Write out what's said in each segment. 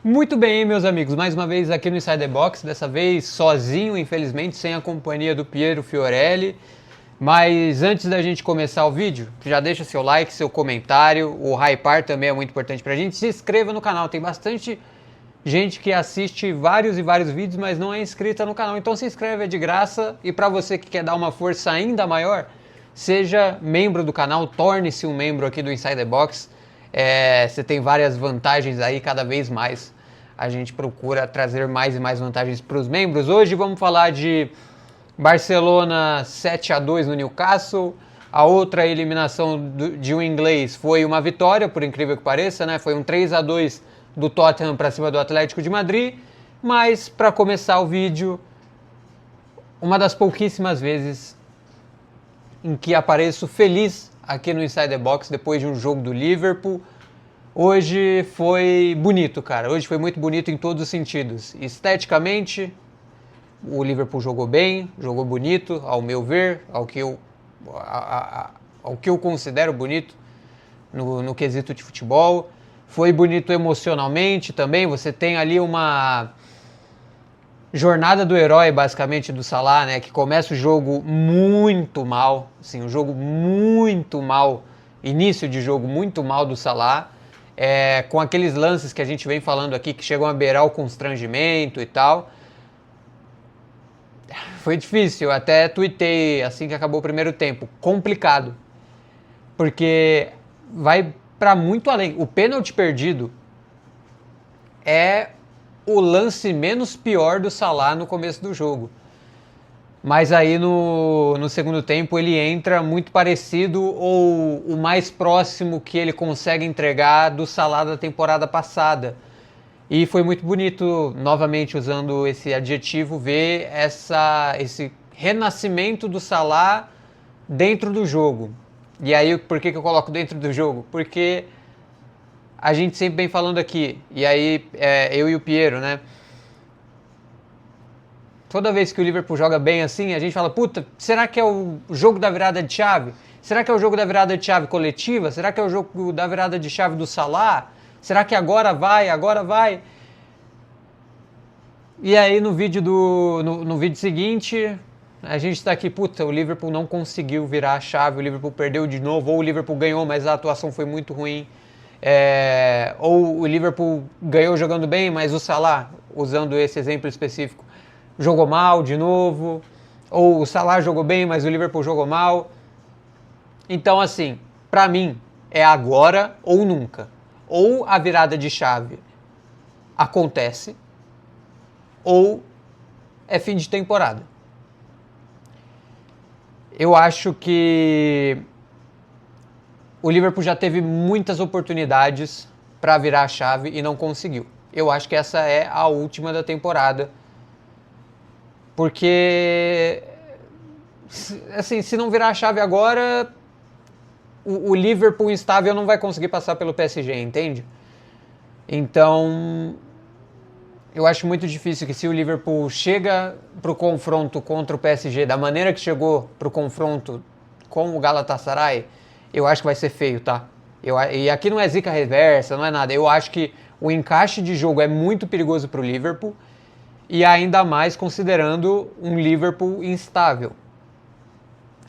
Muito bem, meus amigos, mais uma vez aqui no Inside the Box, dessa vez sozinho, infelizmente, sem a companhia do Piero Fiorelli. Mas antes da gente começar o vídeo, já deixa seu like, seu comentário, o hypar também é muito importante pra gente. Se inscreva no canal, tem bastante gente que assiste vários e vários vídeos, mas não é inscrita no canal. Então se inscreve, é de graça. E pra você que quer dar uma força ainda maior, seja membro do canal, torne-se um membro aqui do Inside the Box. Você tem várias vantagens aí, cada vez mais a gente procura trazer mais e mais vantagens para os membros. Hoje vamos falar de Barcelona 7-2 no Newcastle. A outra eliminação de um inglês foi uma vitória, por incrível que pareça, né? Foi um 3-2 do Tottenham para cima do Atlético de Madrid. Mas para começar o vídeo, uma das pouquíssimas vezes em que apareço feliz aqui no Inside the Box depois de um jogo do Liverpool. Hoje foi bonito, cara. Hoje foi muito bonito em todos os sentidos. Esteticamente, o Liverpool jogou bem, jogou bonito, ao meu ver, ao que eu considero bonito no quesito de futebol. Foi bonito emocionalmente também. Você tem ali uma jornada do herói, basicamente, do Salah, né? Que começa o jogo muito mal, assim, um jogo muito mal, início de jogo muito mal do Salah. Com aqueles lances que a gente vem falando aqui, que chegam a beirar o constrangimento e tal. Foi difícil, eu até tuitei assim que acabou o primeiro tempo. Complicado, porque vai para muito além. O pênalti perdido é o lance menos pior do Salah no começo do jogo. Mas aí no segundo tempo ele entra muito parecido ou o mais próximo que ele consegue entregar do Salah da temporada passada. E foi muito bonito, novamente usando esse adjetivo, ver esse renascimento do Salah dentro do jogo. E aí por que eu coloco dentro do jogo? Porque a gente sempre vem falando aqui, e aí eu e o Piero, né? Toda vez que o Liverpool joga bem assim, a gente fala, puta, será que é o jogo da virada de chave? Será que é o jogo da virada de chave coletiva? Será que é o jogo da virada de chave do Salah? Será que agora vai, agora vai? E aí no vídeo seguinte, a gente está aqui, puta, o Liverpool não conseguiu virar a chave, o Liverpool perdeu de novo, ou o Liverpool ganhou, mas a atuação foi muito ruim. Ou o Liverpool ganhou jogando bem, mas o Salah, usando esse exemplo específico, jogou mal de novo, ou o Salah jogou bem, mas o Liverpool jogou mal. Então, assim, pra mim, é agora ou nunca. Ou a virada de chave acontece, ou é fim de temporada. Eu acho que o Liverpool já teve muitas oportunidades pra virar a chave e não conseguiu. Eu acho que essa é a última da temporada. Porque, assim, se não virar a chave agora, o Liverpool instável não vai conseguir passar pelo PSG, entende? Então, eu acho muito difícil que se o Liverpool chega pro confronto contra o PSG da maneira que chegou pro confronto com o Galatasaray, eu acho que vai ser feio, tá? E aqui não é zica reversa, não é nada. Eu acho que o encaixe de jogo é muito perigoso pro Liverpool. E ainda mais considerando um Liverpool instável.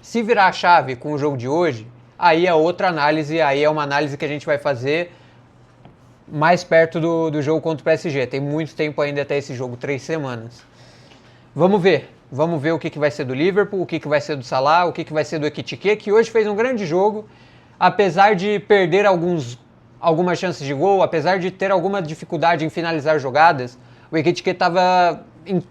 Se virar a chave com o jogo de hoje, aí é outra análise, aí é uma análise que a gente vai fazer mais perto do jogo contra o PSG. Tem muito tempo ainda até esse jogo, 3 semanas. Vamos ver o que vai ser do Liverpool, o que vai ser do Salah, o que vai ser do Ekitike, que hoje fez um grande jogo, apesar de perder algumas chances de gol, apesar de ter alguma dificuldade em finalizar jogadas. O Ekitike estava em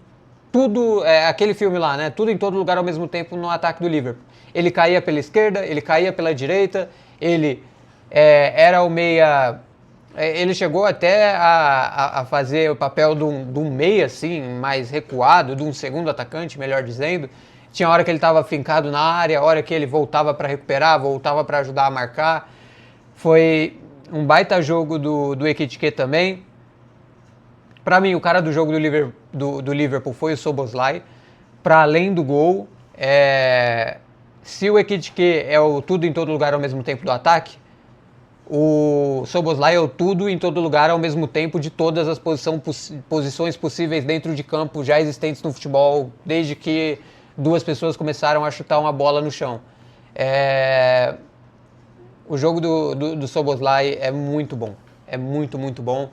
tudo, aquele filme lá, né? Tudo em todo lugar ao mesmo tempo no ataque do Liverpool. Ele caía pela esquerda, ele caía pela direita, ele era o meia... Ele chegou até a fazer o papel de um meia, assim, mais recuado, de um segundo atacante, melhor dizendo. Tinha hora que ele estava fincado na área, hora que ele voltava para recuperar, voltava para ajudar a marcar. Foi um baita jogo do Ekitike também. Para mim, o cara do jogo do Liverpool foi o Szoboszlai. Para além do gol, se o Ekitike é o tudo em todo lugar ao mesmo tempo do ataque, O Szoboszlai é o tudo em todo lugar ao mesmo tempo de todas as posições possíveis dentro de campo já existentes no futebol, desde que duas pessoas começaram a chutar uma bola no chão. O jogo do Szoboszlai é muito bom, é muito, muito bom.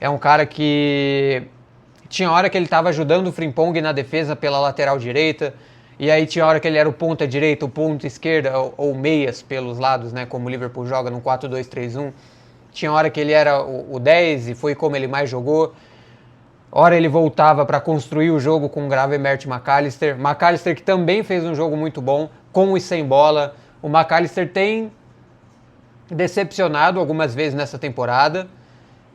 É um cara que tinha hora que ele estava ajudando o Frimpong na defesa pela lateral direita, e aí tinha hora que ele era o ponta direita, o ponta esquerda, ou meias pelos lados, né, como o Liverpool joga no 4-2-3-1. Tinha hora que ele era o 10 e foi como ele mais jogou. Hora ele voltava para construir o jogo com o Gravenberch e McAllister. McAllister que também fez um jogo muito bom, com e sem bola. O McAllister tem decepcionado algumas vezes nessa temporada,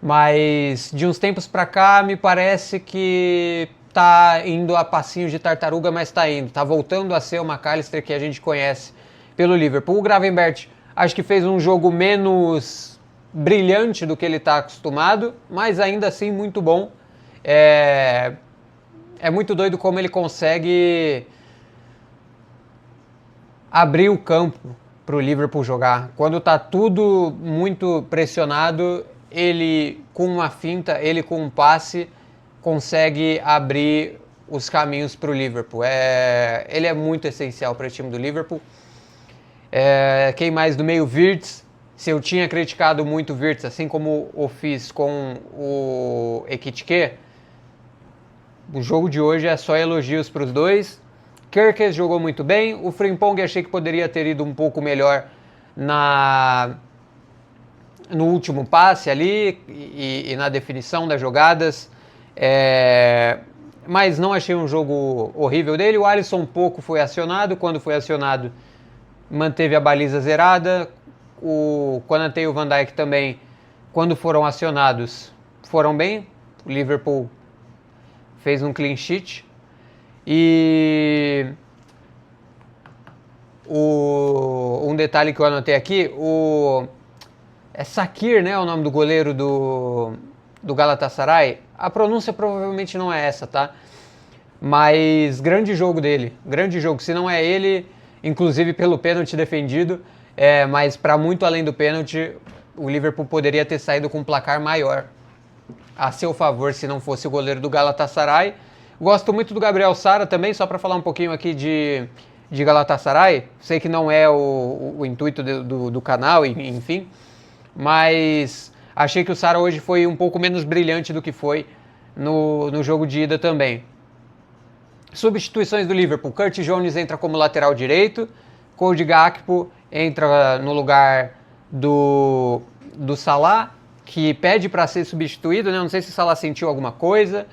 mas de uns tempos para cá me parece que tá indo a passinhos de tartaruga, mas tá indo. Tá voltando a ser o McAllister que a gente conhece pelo Liverpool. O Gravenberch acho que fez um jogo menos brilhante do que ele está acostumado, mas ainda assim muito bom. É muito doido como ele consegue abrir o campo para o Liverpool jogar. Quando tá tudo muito pressionado, ele com uma finta, ele com um passe, consegue abrir os caminhos para o Liverpool. Ele é muito essencial para o time do Liverpool. Quem mais do meio? Wirtz. Se eu tinha criticado muito o Wirtz, assim como o fiz com o Ekitike, o jogo de hoje é só elogios para os dois. Kerkez jogou muito bem. O Frimpong achei que poderia ter ido um pouco melhor no último passe ali e na definição das jogadas. Mas não achei um jogo horrível dele. O Alisson pouco foi acionado. Quando foi acionado, manteve a baliza zerada. O Konate e o Van Dijk também, quando foram acionados, foram bem. O Liverpool fez um clean sheet. E um detalhe que eu anotei aqui, é Sakir, né, o nome do goleiro do Galatasaray. A pronúncia provavelmente não é essa, tá? Mas grande jogo dele, grande jogo. Se não é ele, inclusive pelo pênalti defendido, mas para muito além do pênalti, o Liverpool poderia ter saído com um placar maior a seu favor se não fosse o goleiro do Galatasaray. Gosto muito do Gabriel Sara também, só para falar um pouquinho aqui de Galatasaray. Sei que não é o intuito do canal, enfim, mas achei que o Sara hoje foi um pouco menos brilhante do que foi no jogo de ida também. Substituições do Liverpool. Curtis Jones entra como lateral direito, Cody Gakpo entra no lugar do Salah, que pede para ser substituído, né? Não sei se o Salah sentiu alguma coisa,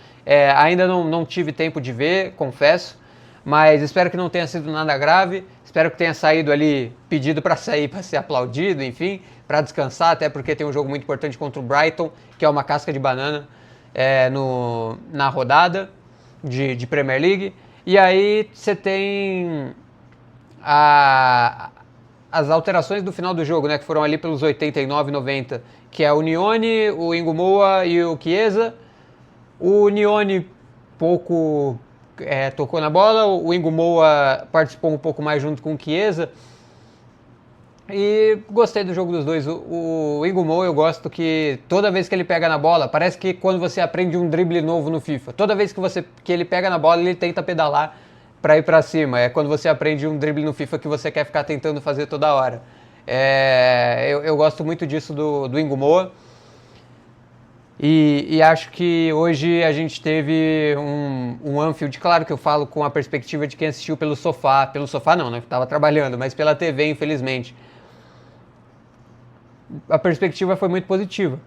ainda não tive tempo de ver, confesso, mas espero que não tenha sido nada grave, espero que tenha saído ali, pedido para sair, para ser aplaudido, enfim, para descansar, até porque tem um jogo muito importante contra o Brighton, que é uma casca de banana na rodada de Premier League. E aí você tem as alterações do final do jogo, né, que foram ali pelos 89, 90, que é o Nione, o Ingumoa e o Chiesa. O Nione pouco tocou na bola, o Ingumoa participou um pouco mais junto com o Chiesa. E gostei do jogo dos dois. O Ingumoa, eu gosto que toda vez que ele pega na bola, parece que quando você aprende um drible novo no FIFA, toda vez que ele pega na bola, ele tenta pedalar para ir para cima. É quando você aprende um drible no FIFA que você quer ficar tentando fazer toda hora. Eu gosto muito disso do Ingumoa. E acho que hoje a gente teve um Anfield, claro que eu falo com a perspectiva de quem assistiu pelo sofá não, né, estava trabalhando, mas pela TV, infelizmente. A perspectiva foi muito positiva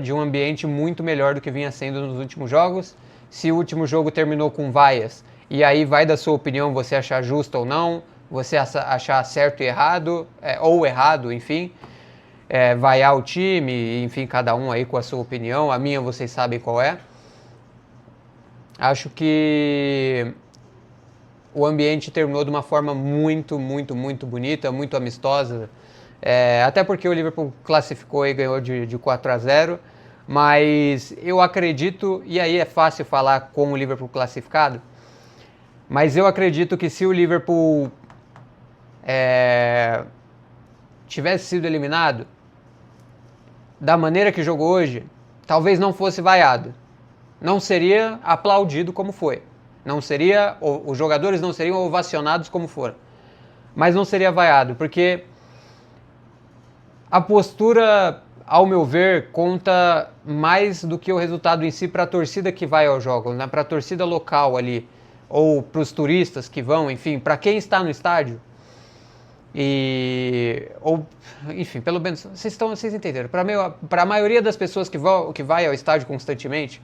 de um ambiente muito melhor do que vinha sendo nos últimos jogos. Se o último jogo terminou com vaias, e aí vai da sua opinião você achar justo ou não, você achar certo e errado, ou errado, enfim, vaiar o time, enfim, cada um aí com a sua opinião, a minha vocês sabem qual é. Acho que o ambiente terminou de uma forma muito, muito, muito bonita, muito amistosa, até porque o Liverpool classificou e ganhou de 4-0, mas eu acredito, e aí é fácil falar com o Liverpool classificado, mas eu acredito que se o Liverpool tivesse sido eliminado, da maneira que jogou hoje, talvez não fosse vaiado. Não seria aplaudido como foi. Não seria, os jogadores não seriam ovacionados como foram. Mas não seria vaiado, porque a postura, ao meu ver, conta mais do que o resultado em si para a torcida que vai ao jogo, né? Para a torcida local ali, ou para os turistas que vão, enfim, para quem está no estádio. Ou, enfim, pelo menos, vocês entenderam. Para a maioria das pessoas que vai ao estádio constantemente,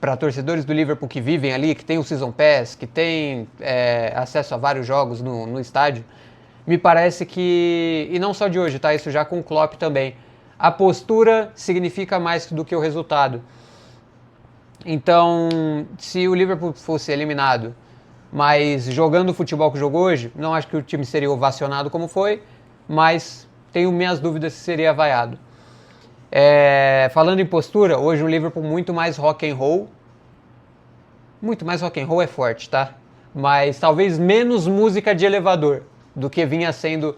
para torcedores do Liverpool que vivem ali, que tem o Season Pass, que tem acesso a vários jogos no estádio, me parece que, e não só de hoje, tá? Isso já com o Klopp também, a postura significa mais do que o resultado. Então, se o Liverpool fosse eliminado, mas jogando o futebol que jogou hoje, não acho que o time seria ovacionado como foi, mas tenho minhas dúvidas se seria vaiado. Falando em postura, hoje o Liverpool muito mais rock and roll. Muito mais rock and roll é forte, tá? Mas talvez menos música de elevador do que vinha sendo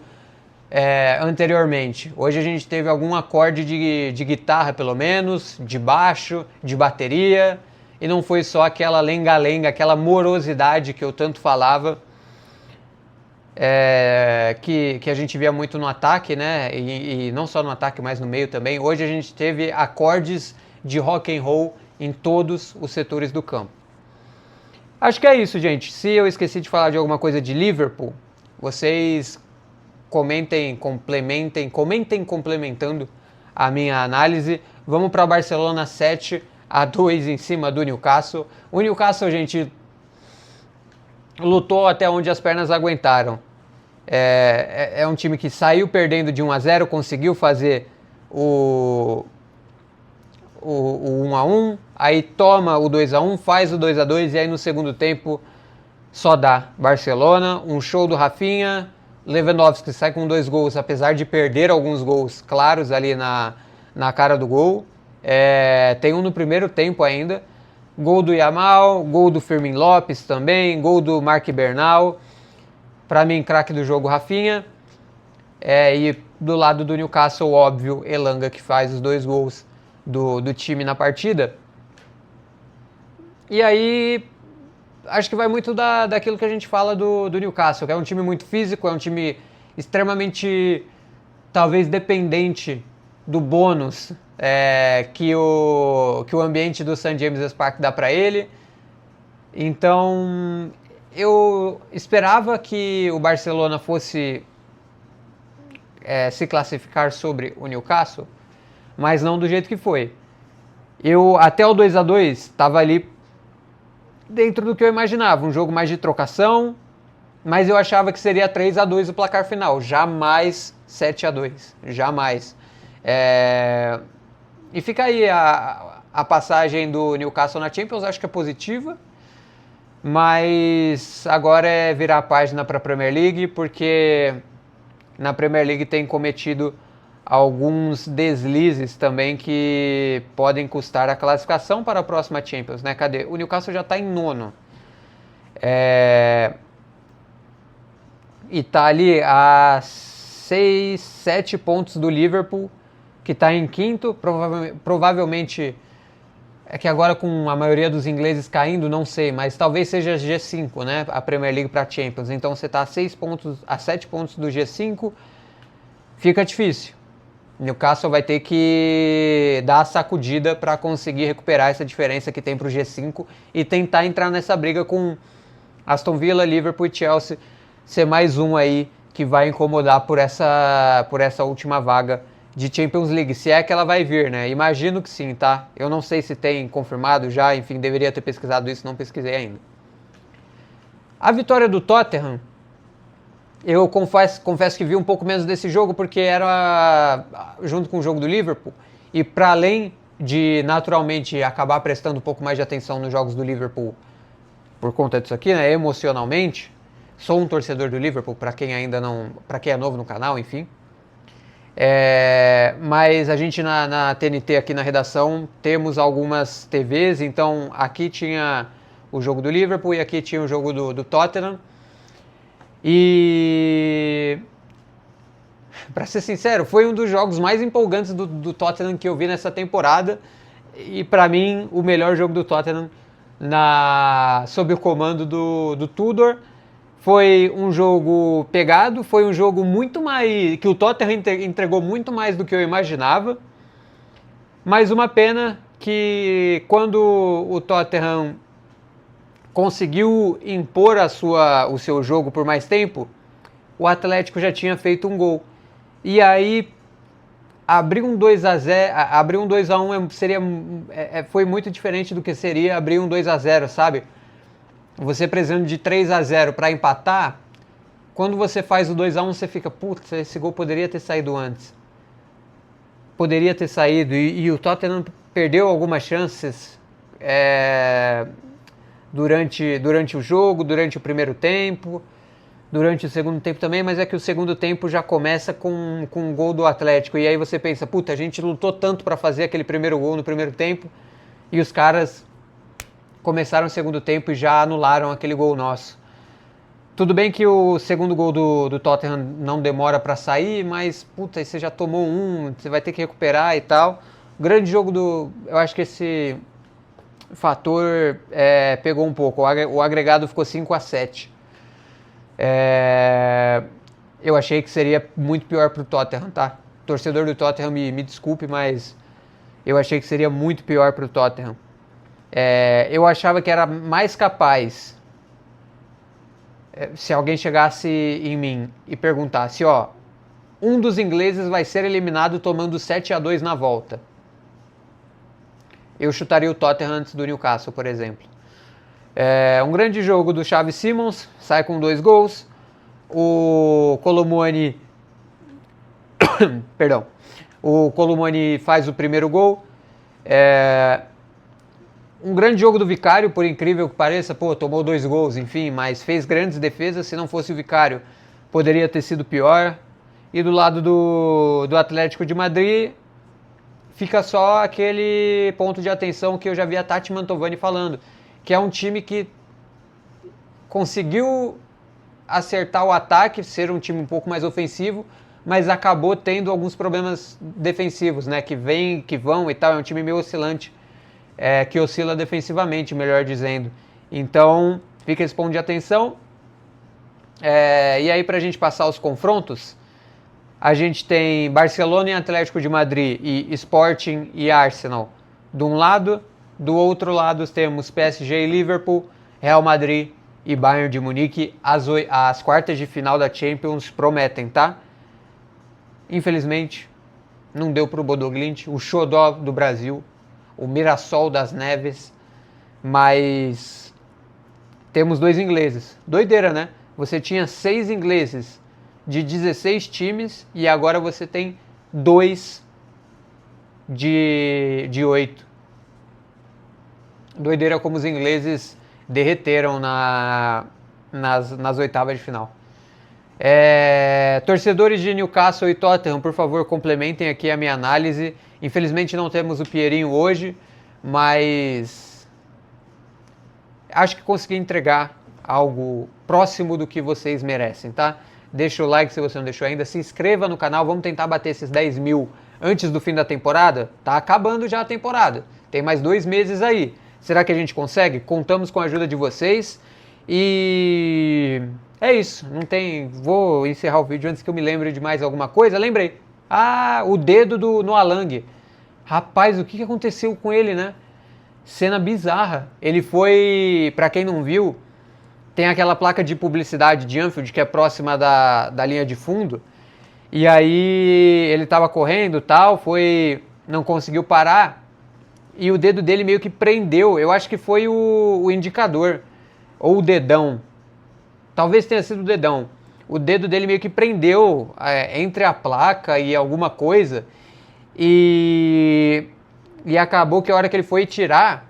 anteriormente. Hoje a gente teve algum acorde de guitarra, pelo menos, de baixo, de bateria, e não foi só aquela lenga-lenga, aquela morosidade que eu tanto falava, que a gente via muito no ataque, né? E não só no ataque, mas no meio também. Hoje a gente teve acordes de rock and roll em todos os setores do campo. Acho que é isso, gente. Se eu esqueci de falar de alguma coisa de Liverpool, vocês comentem complementando a minha análise. Vamos para o Barcelona 7-2 em cima do Newcastle. O Newcastle, gente, lutou até onde as pernas aguentaram. É um time que saiu perdendo de 1-0, conseguiu fazer o 1-1, aí toma o 2-1, faz o 2-2 e aí no segundo tempo só dá Barcelona. Um show do Rafinha, Lewandowski sai com 2 gols, apesar de perder alguns gols claros ali na cara do gol. Tem um no primeiro tempo ainda. Gol do Yamal, gol do Fermin Lopes também, gol do Marc Bernal. Para mim, craque do jogo, Rafinha. E do lado do Newcastle, óbvio, Elanga, que faz os 2 gols do time na partida. E aí, acho que vai muito daquilo que a gente fala do Newcastle, que é um time muito físico, é um time extremamente, talvez, dependente do bônus que o ambiente do St. James's Park dá para ele. Então, eu esperava que o Barcelona fosse se classificar sobre o Newcastle, mas não do jeito que foi. Eu, até o 2-2, estava ali dentro do que eu imaginava, um jogo mais de trocação, mas eu achava que seria 3-2 o placar final, jamais 7-2, jamais. E fica aí a passagem do Newcastle na Champions, acho que é positiva, mas agora é virar a página para a Premier League, porque na Premier League tem cometido alguns deslizes também que podem custar a classificação para a próxima Champions, né? Cadê? O Newcastle já está em 9º. E está ali a 6, 7 pontos do Liverpool, que está em 5º. Provavelmente, é que agora com a maioria dos ingleses caindo, não sei, mas talvez seja G5, né? A Premier League para a Champions. Então você está a 7 pontos do G5, fica difícil. Newcastle vai ter que dar a sacudida para conseguir recuperar essa diferença que tem para o G5 e tentar entrar nessa briga com Aston Villa, Liverpool e Chelsea, ser mais um aí que vai incomodar por essa última vaga de Champions League, se é que ela vai vir, né? Imagino que sim, tá? Eu não sei se tem confirmado já, enfim, deveria ter pesquisado isso, não pesquisei ainda. A vitória do Tottenham, eu confesso que vi um pouco menos desse jogo, porque era junto com o jogo do Liverpool, e para além de naturalmente acabar prestando um pouco mais de atenção nos jogos do Liverpool por conta disso aqui, né, emocionalmente, sou um torcedor do Liverpool, para quem é novo no canal, enfim. Mas a gente na TNT aqui na redação temos algumas TVs, então aqui tinha o jogo do Liverpool e aqui tinha o jogo do Tottenham. E Pra ser sincero, foi um dos jogos mais empolgantes do Tottenham que eu vi nessa temporada. E pra mim, o melhor jogo do Tottenham sob o comando do Tudor. Foi um jogo pegado, foi um jogo muito mais... que o Tottenham entregou muito mais do que eu imaginava. Mas uma pena que quando o Tottenham conseguiu impor o seu jogo por mais tempo, o Atlético já tinha feito um gol. E aí, abrir um 2-0, abrir um 2-1 foi muito diferente do que seria abrir um 2-0, sabe? Você precisando de 3-0 para empatar, quando você faz o 2-1, você fica, putz, esse gol poderia ter saído antes. Poderia ter saído, e o Tottenham perdeu algumas chances durante o jogo, durante o primeiro tempo, durante o segundo tempo também, mas é que o segundo tempo já começa com um gol do Atlético, e aí você pensa, puta, a gente lutou tanto para fazer aquele primeiro gol no primeiro tempo, e os caras começaram o segundo tempo e já anularam aquele gol nosso. Tudo bem que o segundo gol do Tottenham não demora para sair, mas puta, aí você já tomou você vai ter que recuperar e tal. O grande jogo eu acho que esse fator pegou um pouco. O agregado ficou 5-7. Eu achei que seria muito pior pro Tottenham, tá? Torcedor do Tottenham, me desculpe, mas eu achei que seria muito pior pro Tottenham. Eu achava que era mais capaz, se alguém chegasse em mim e perguntasse, ó, um dos ingleses vai ser eliminado tomando 7-2 na volta. Eu chutaria o Tottenham antes do Newcastle, por exemplo. Um grande jogo do Xavi Simons, sai com 2 gols. O Colomoni perdão. O Colomoni faz o primeiro gol. Um grande jogo do Vicário, por incrível que pareça, tomou 2 gols, enfim, mas fez grandes defesas. Se não fosse o Vicário, poderia ter sido pior. E do lado do Atlético de Madrid, fica só aquele ponto de atenção que eu já vi a Tati Mantovani falando, que é um time que conseguiu acertar o ataque, ser um time um pouco mais ofensivo, mas acabou tendo alguns problemas defensivos, né, que vão e tal, é um time meio oscilante. Que oscila defensivamente, melhor dizendo. Então, fica esse ponto de atenção. E aí, pra gente passar os confrontos, a gente tem Barcelona e Atlético de Madrid, e Sporting e Arsenal de um lado. Do outro lado, temos PSG e Liverpool, Real Madrid e Bayern de Munique. As quartas de final da Champions prometem, tá? Infelizmente, não deu pro Bodo Glimt, o xodó do Brasil, o Mirassol das Neves, mas temos 2 ingleses. Doideira, né? Você tinha 6 ingleses de 16 times e agora você tem 2 de 8. Doideira como os ingleses derreteram nas oitavas de final. Torcedores de Newcastle e Tottenham, por favor, complementem aqui a minha análise. Infelizmente não temos o Pierinho hoje, mas acho que consegui entregar algo próximo do que vocês merecem, tá? Deixa o like se você não deixou ainda, se inscreva no canal, vamos tentar bater esses 10 mil antes do fim da temporada. Tá acabando já a temporada, tem mais 2 meses aí. Será que a gente consegue? Contamos com a ajuda de vocês e é isso. Vou encerrar o vídeo antes que eu me lembre de mais alguma coisa. Lembrei. O dedo do Noah Lang. Rapaz, o que aconteceu com ele, né? Cena bizarra. Ele foi, pra quem não viu, tem aquela placa de publicidade de Anfield que é próxima da linha de fundo. E aí ele tava correndo e tal, não conseguiu parar. E o dedo dele meio que prendeu. Eu acho que foi o indicador. Ou o dedão. Talvez tenha sido o dedão. O dedo dele meio que prendeu entre a placa e alguma coisa. E acabou que a hora que ele foi tirar,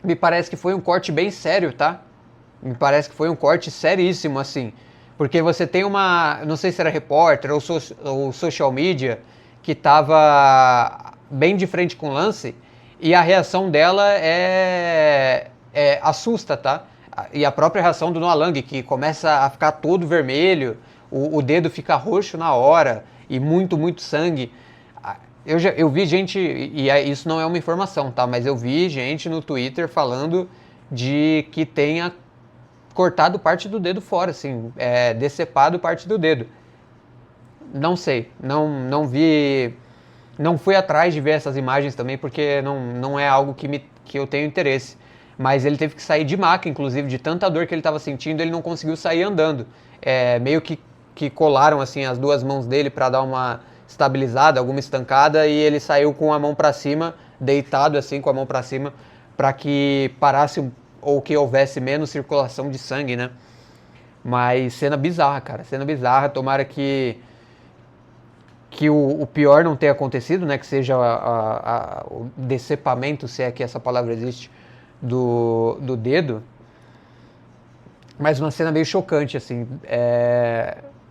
me parece que foi um corte bem sério, tá? Me parece que foi um corte seríssimo, assim. Porque você tem não sei se era repórter ou social media, que tava bem de frente com o lance, e a reação dela assusta, tá? E a própria reação do Noah Lang, que começa a ficar todo vermelho, o dedo fica roxo na hora e muito sangue. Eu vi gente, isso não é uma informação, tá? Mas eu vi gente no Twitter falando de que tenha cortado parte do dedo fora, assim, decepado parte do dedo. Não sei, não vi, não fui atrás de ver essas imagens também, porque não é algo que eu tenho interesse. Mas ele teve que sair de maca, inclusive, de tanta dor que ele estava sentindo, ele não conseguiu sair andando. Meio que colaram assim as duas mãos dele para dar uma estabilizada, alguma estancada, e ele saiu com a mão para cima, deitado assim com a mão para cima, para que parasse ou que houvesse menos circulação de sangue, né? Mas cena bizarra, cara, cena bizarra. Tomara que o pior não tenha acontecido, né? Que seja o decepamento, se é que essa palavra existe, do dedo. Mas uma cena meio chocante, assim.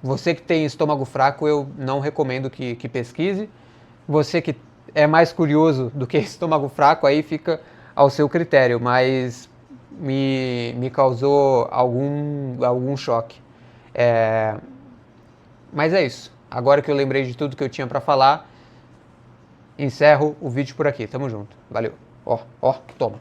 Você que tem estômago fraco, eu não recomendo que pesquise. Você que é mais curioso do que estômago fraco, aí fica ao seu critério. Mas me causou algum choque. Mas é isso. Agora que eu lembrei de tudo que eu tinha pra falar, encerro o vídeo por aqui. Tamo junto. Valeu. Ó, toma.